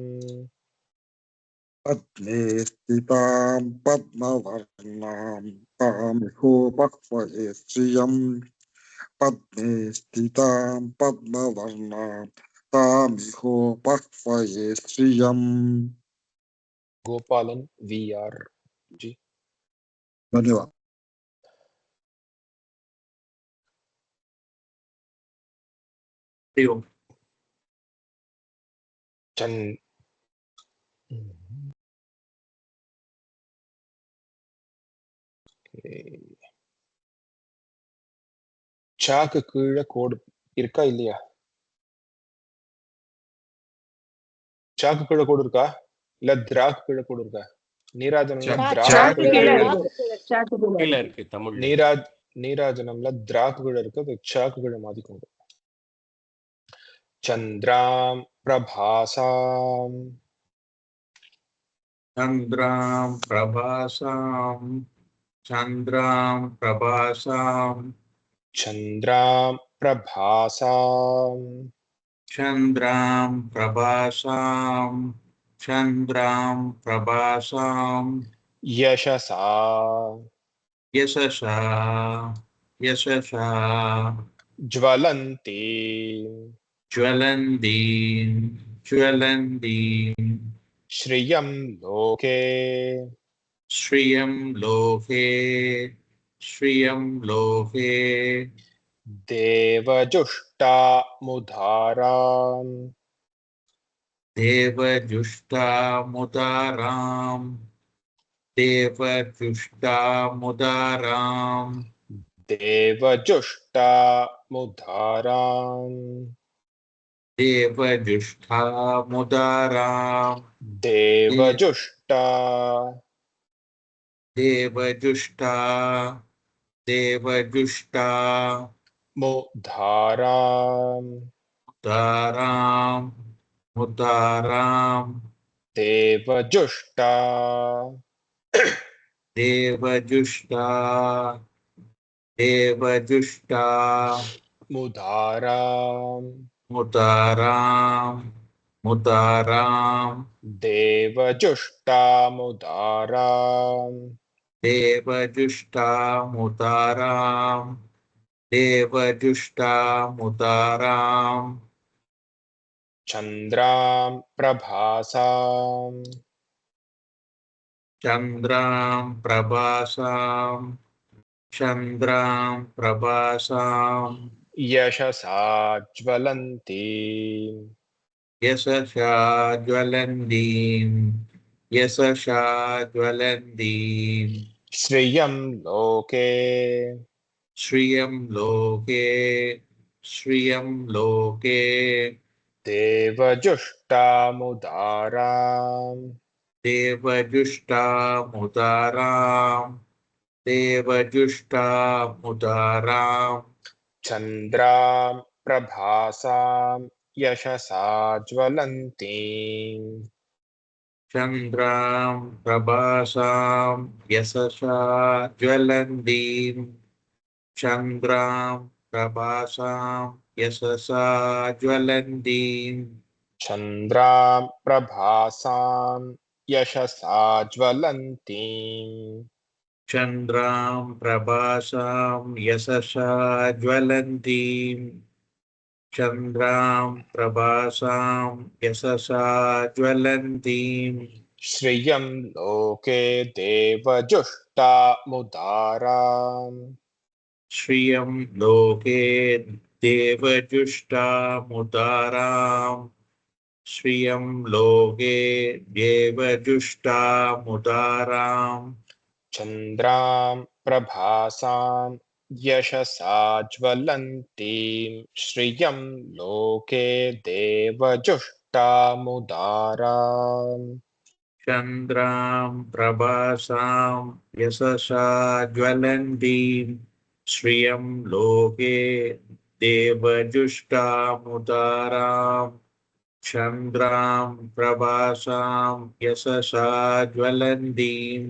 Padme Stitam Padmavarnam. Tamiho Pakvaye Striyam. Padme Stitam Padmavarnam. Tamiho Pakvaye Striyam. गोपालन VR जी। धन्यवाद। चंद சாக்கு கீழே கோடு இருக்கா இல்லையா? சாக்கு கீழே கோடு இருக்கா இல்ல திராக்கு கீழே கோடு இருக்கா? நீராஜனம்ல திராக்கு கீழே இருக்கு தமிழ். நீராஜனம்ல திராக்கு கீழே இருக்கு, அது சாக்கு கீழே மாத்திக்கோங்க. சந்திராம் பிரபாசாம் चन्द्रां प्रभासां चन्द्रां प्रभासां சந்திராம் பிரபாசாம் चन्द्रां प्रभासां चन्द्रां प्रभासां யசசா यशसा यशसा ஜ்வலந்தி ज्वलन्तीं ज्वलन्तीं ஸ்ரியம் லோகே श्रियं लोके श्रियं लोके தேவஜுஷ்டா முதாராம் देवजुष्टामुदारां देवजुष्टामुदारां தேவஜுஷ்டா முதாராம் देवजुष्टामुदारां தேவஜுஷ்டா देवजुष्टा देवजुष्टा முதாராம் मुदारां मुदारां தேவஜுஷ்டா देवजुष्टा देवजुष्टा முதாராம் मुदारां मुदारां தேவஜுஷ்டா முதாராம் देवजुष्टा मुदारां देवजुष्टा मुदारां சந்திராம் பிரபாசாம் चन्द्रां प्रभासां चन्द्रां प्रभासां யசசா ஜ்வலந்தி यशसा ज्वलन्तीं यशसा ज्वलन्तीं ஸ்ரியம் லோகே श्रियं लोके श्रियं लोके தேவஜுஷ்டா முதாராம் देवजुष्टा मुदारां देवजुष्टा मुदारां சந்திராம் பிரபாசாம் யசசா ஜ்வலந்தி चन्द्रां प्रभासां यशसा ज्वलन्तीं चन्द्रां प्रभासां यशसा ज्वलन्तीं சந்திராம் பிரபாசாம் யசசா ஜ்வலந்தி चन्द्रां प्रभासां यशसा ज्वलन्तीं चन्द्रां प्रभासां यशसा ज्वलन्तीं ஸ்ரியம் லோகே தேவஜுஷ்டா முதாராம் श्रियं लोके देवजुष्टा मुदारां श्रियं लोके देवजुष्टा मुदारां சந்திராம் பிரபாசாம் யசசா ஜ்வலந்தி ஸ்ரியம் லோகே தேவஜுஷ்டா முதாராம் चन्द्रां प्रभासां यशसा ज्वलन्तीं श्रियं लोके देवजुष्टा मुदारां चन्द्रां प्रभासां यशसा ज्वलन्तीं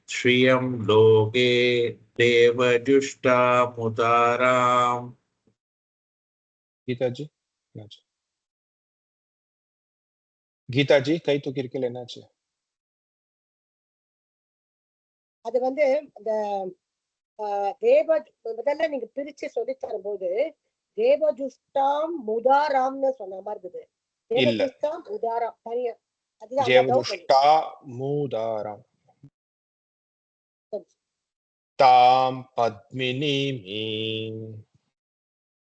श्रियं लोके देवजुष्टा मुदारां கீதாஜி என்னாச்சு? கீதாஜி கை தூக்கி இருக்கல, என்னாச்சு? அது வந்து இந்த தேவ முதல்ல நீங்க பிரிச்சு சொல்லி தரும்போது தேவஜுஷ்டாம் முதாராம்னு சொன்ன மாதிரி இருக்குது. தேவஜுஷ்டாம் முதாராம் தனியா அதுதான் ஜெயம் அதான் doubt துஷ்டா மூதாராம் தாம் பத்மினீம்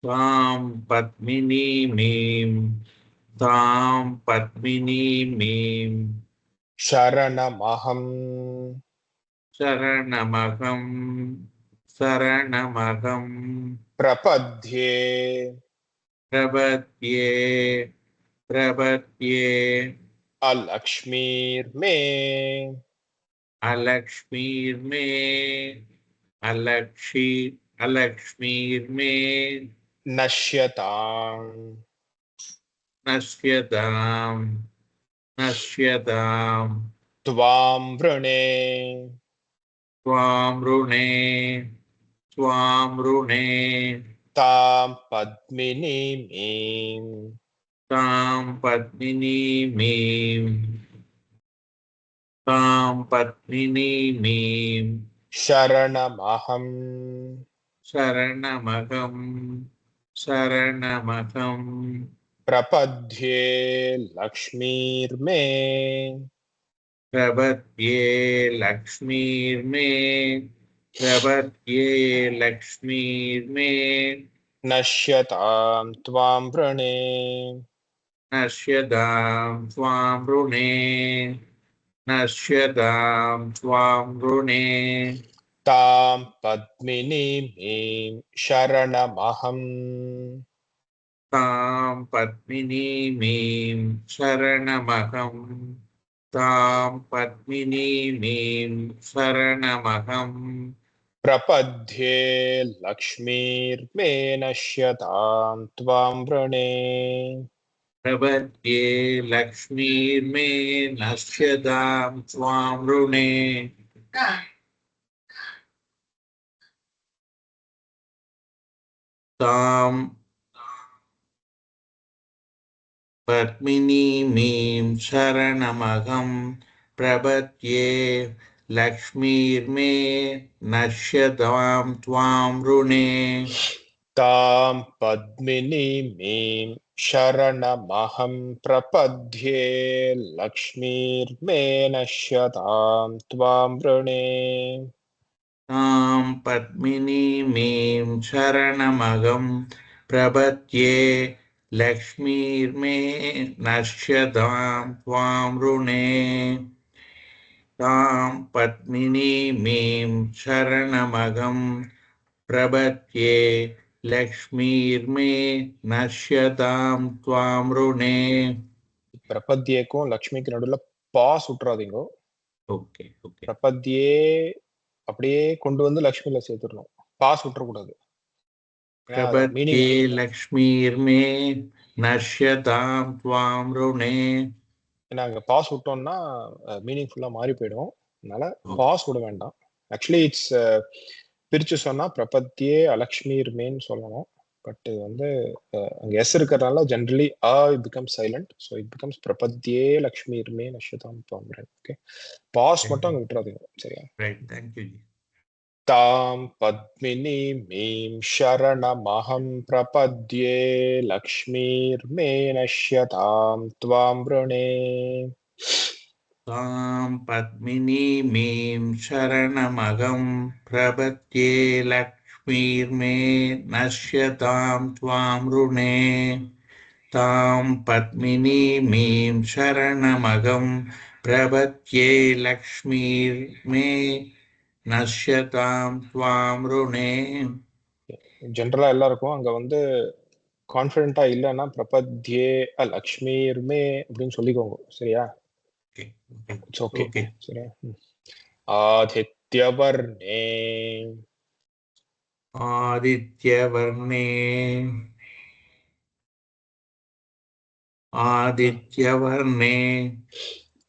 தாம் பத்மினீம் தாம் பத்மினீம் சரணமஹம் சரணமகம் சரணமகம் பிரபத்யே பிரபத்யே பிரபத்யே அலக்ஷ்மீர்மே அலக்ஷ்மீர்மே அலக்ஷ்மீர்மே நஷ்யதாம் நஷ்யதாம் நஷ்யதாம் த்வாம் வ்ருணே त्वां ऋणे தாம் பத்மினீம் तां पत्मिनीमीं சரணமஹம் शरणमहं பிரபத்யே லக்ஷ்மீர்மே प्रपद्ये लक्ष्मीर्मे நஷ்யதாம் த்வாம் வ்ருணே नश्यतां त्वां ऋणे தாம் பத்மினீம் சரணமஹம் तां पद्मिनीमीं शरणमहं பிரபத்யே லக்ஷ்மீர்மே நஷ்யதாம் த்வாம் வ்ருணே प्रपद्ये लक्ष्मीर्मे नश्यतां त्वां ऋणे तां पद्मिनीमीं शरणमहं प्रपद्ये लक्ष्मीर्मे नश्यतां त्वां ऋणे தாம் பத்மினீம் சரணமஹம் பிரபத்யே லக்ஷ்மீர்மே நஷ்யதாம் த்வாம் வ்ருணே तां पद्मिनीमीं शरणमहं प्रपद्ये लक्ष्मीर्मे नश्यतां त्वां ऋणे तां पद्मिनीमीं शरणमहं प्रपद्ये लक्ष्मीर्मे नश्यतां त्वां ऋणे பிரபத்யேக்கும் லக்ஷ்மிக்கு நடுவுல பா சுற்றாதீங்க. ओके ओके பிரபத்யே அப்படியே கொண்டு வந்து லக்ஷ்மியில சேர்த்துடணும். பா சுற்றக்கூடாது. प्रपद्ये लक्ष्मीर्मे नश्यतां त्वां ऋणे ஏன்னா அங்க பாஸ் விட்டோம்னா மீனிங் ஃபுல்லா மாறி போயிடும். அதனால பாஸ் விட வேண்டாம். ஆக்சுவலி இட்ஸ் பிரிச்சு சொன்னா பிரபத்தியே அலக்ஷ்மீர்மேன்னு சொல்லணும். பட் இது வந்து அங்க எஸ் இருக்கிறதுனால generally it becomes silent. So it becomes பிரபத்தியே லக்ஷ்மீர்மே நஷ்யதாம் பாம்பரன். ஓகே, பாஸ் மட்டும் அங்க விட்டுறாதீங்க. சரியா? Right, thank you ji. தாம் பத்மினீம் சரணமஹம் பிரபத்யே லக்ஷ்மீர்மே நஷ்யதாம் த்வாம் வ்ருணே. தாம் பத்மினீம் சரணமகம் பிரபத்யே லக்ஷ்மீர்மே நஷ்யதாம் த்வாம் ருணே. தாம் பத்மினீம் சரணமகம் பிரபத்யே லக்ஷ்மீர்மே நஷ்யதாம் த்வாம் ருணே. ஜென்ரலா எல்லாருக்கும் அங்க வந்து கான்ஃபிடென்ட்டா இல்லைன்னா பிரபத்யே லக்ஷ்மீர்மே அப்படின்னு சொல்லிக்கோங்க. சரியா? It's okay. சரியா? ஆதித்யவர்ணே ஆதித்யவர்ணே ஆதித்யவர்ணே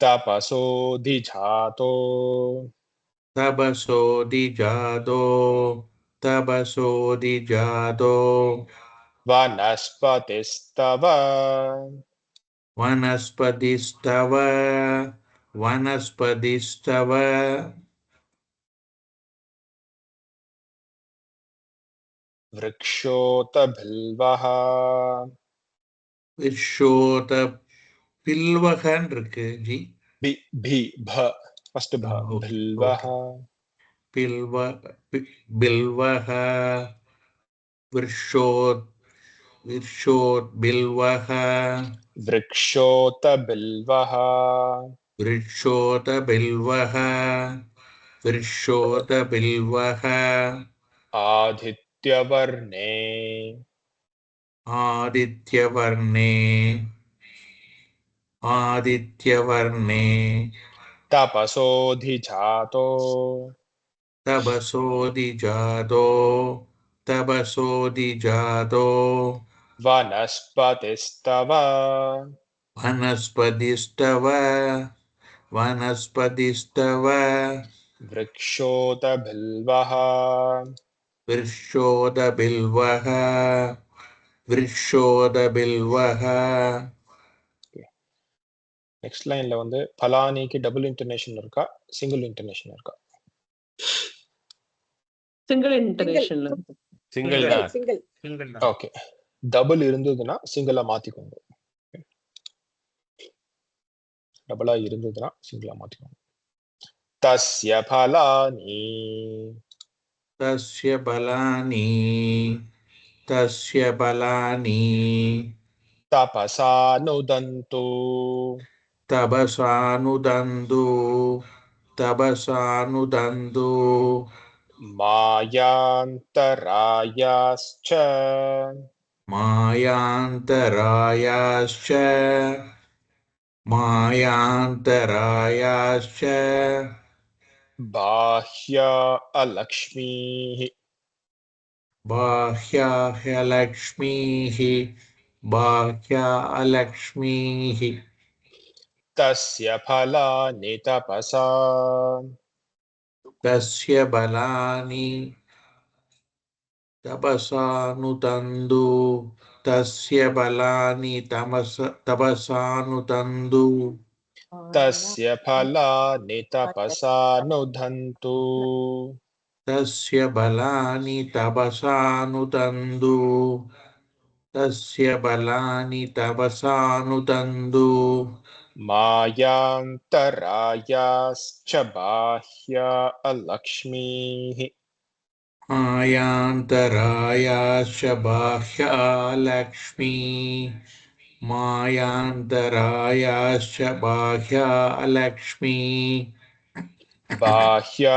தபசோதிஜாதோ தபசோதிஜாதோ தபசோதிஜாதோ வனஸ்பதிஸ்தவ வனஸ்பதிஸ்தவ வனஸ்பதிஸ்தவ விருக்ஷோதபில்வஹ பில்வகன் இருக்கு ஜி. பி பி ப ஃபர்ஸ்ட் ப பில்வஹ பில்வக விர்ஷோத் பில்வக விருக்ஷோத பில்வஹ விர்ஷோத பில்வக ஆதித்யவர்ணே ஆதித்யவர்ணே தபசோதிஜாதோ தபசோதிஜாதோ வனஸ்பதிஸ்தவ வனஸ்பதிஸ்தவ விருக்ஷோத பில்வஹ விர்ஷோத பில்வஹ. நெக்ஸ்ட் லைன்ல வந்து பலானிக்கு டபுள் இன்டர்நேஷன் இருக்கா சிங்கிள் இன்டர்நேஷன் இருக்கா? சிங்கிள் இன்டரேஷன்ல சிங்கிள் தான். சிங்கிள் சிங்கிள் ஓகே, டபுள் இருந்ததுன்னா சிங்கிளா மாத்திக்கோங்க. டபுளா இருந்ததுன்னா சிங்கிளா மாத்திக்கோங்க. தஸ்ய பலானி தஸ்ய பலானி தபசா நுதந்து தபசானுதந்து மாயாந்தராயாஸ்ச மாயாந்தராயாஸ்ச பாஹ்ய அலக்ஷ்மீஹி பாஹ்யா அலக்ஷ்மீஹி தஸ்ய பலானி தபசா தஸ்ய பலானி தபசானுதந்து தஸ்ய பலானி தபசானுதந்து தஸ்ய பலானி தபசா நுதந்து தஸ்ய பலானி தபசானுதந்து தஸ்ய பலானி தபசானுதந்து மாயாந்தராயாஸ்ச பாஹ்ய அலக்ஷ்மீஹி மாயாந்தராயாஸ்ச பாஹ்யாலக்ஷ்மீ மாயாந்தராயாஸ்ச பாஹ்யாலக்ஷ்மீ பாஹ்ய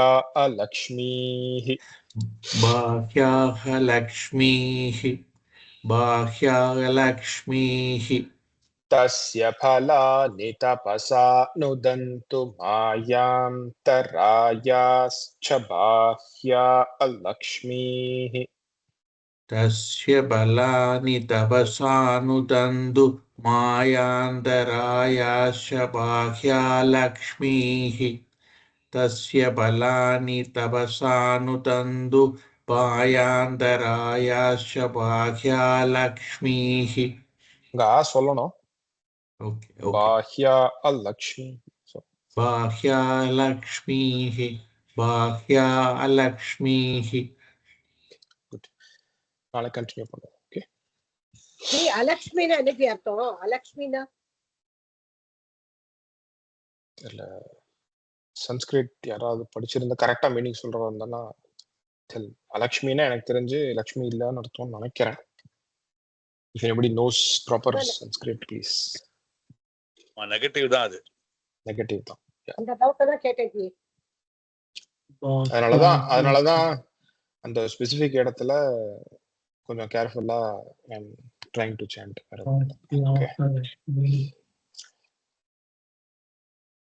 அலக்ஷ்மீஹி பாஹ்யாலக்ஷ்மீஹி தஸ்ய பலானி தபசா நுதந்து மாயாந்தராயாஸ்ச பாஹ்ய அலக்ஷ்மீஹி தஸ்ய பலானி தபசானுதந்து மாயாந்தராயாஸ்ச பாஹ்யாலக்ஷ்மீஹி தஸ்ய பலானி தபசானுதந்து மாயாந்தராயாஸ்ச பாஹ்யாலக்ஷ்மீஹி. சொல்லணும். ஓகே பாஹ்ய அலக்ஷ்மி பாஹ்யாலக்ஷ்மீஹி பாஹ்யாலக்ஷ்மீஹி. நாளை கண்டினியூ பண்ணுவோம். ஓகே, அலக்ஷ்மினா எனக்கு அர்த்தம். அலக்ஷ்மினா இல்ல சன்ஸ்கிரிட் யாராவது படிச்சிருந்த கரெக்டா மீனிங் சொல்றதா இருந்தா அலக்ஷ்மினா எனக்கு தெரிஞ்சு லக்ஷ்மி இல்லன்னு அர்த்தம்னு நினைக்கிறேன். If anybody knows proper Sanskrit, please. Negative தான் அது. நெகட்டிவ் தான். அந்த டவுட் தான் கேட்டேன். அதனாலதான் அந்த ஸ்பெசிபிக் இடத்துல கொஞ்சம் கேர்ஃபுல்லா I'm trying to chant.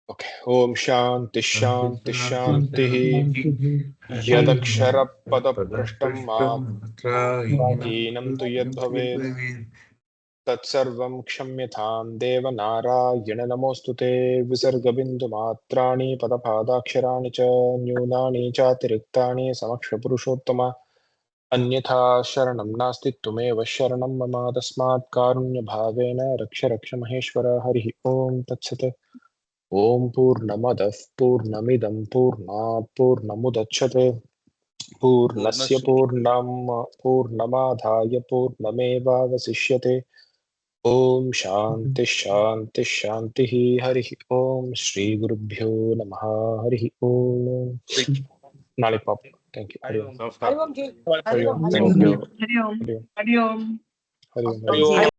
Okay. Om Shanti Shanti Shanti. Yadakshara pada prashtam maahinam tu yad bhavet tatsarvam kshamyatham deva narayana namostute visarga bindu matrani padapadakshirani cha nyunani chatirikthani samaksha purushottama अन्यथा शरणं नास्ति त्वमेव शरणं मम तस्मात् कारुण्य भावेन रक्ष रक्ष महेश्वर हरिः ओम तत्सत्। ओम पूर्णमदः पूर्णमिदं पूर्णात् पूर्णमुदच्यते पूर्णस्य पूर्णमादाय पूर्णमेवावशिष्यते। ஓம் சாந்தி சாந்தி சாந்தி. ஹரி ஓம். ஸ்ரீ குருப்யோ நம. ஹரி ஓம். நாளைக்கு பார்ப்போம். தேங்க்யூ. ஹரி ஓம். ஹரி ஓம் ஜி. ஹரி ஓம். ஹரி தேங்க்யூ. ஹரி ஓம். ஹரி ஓம். ஹரி ஓம். ஹரி ஓம். ஹரி ஓம்.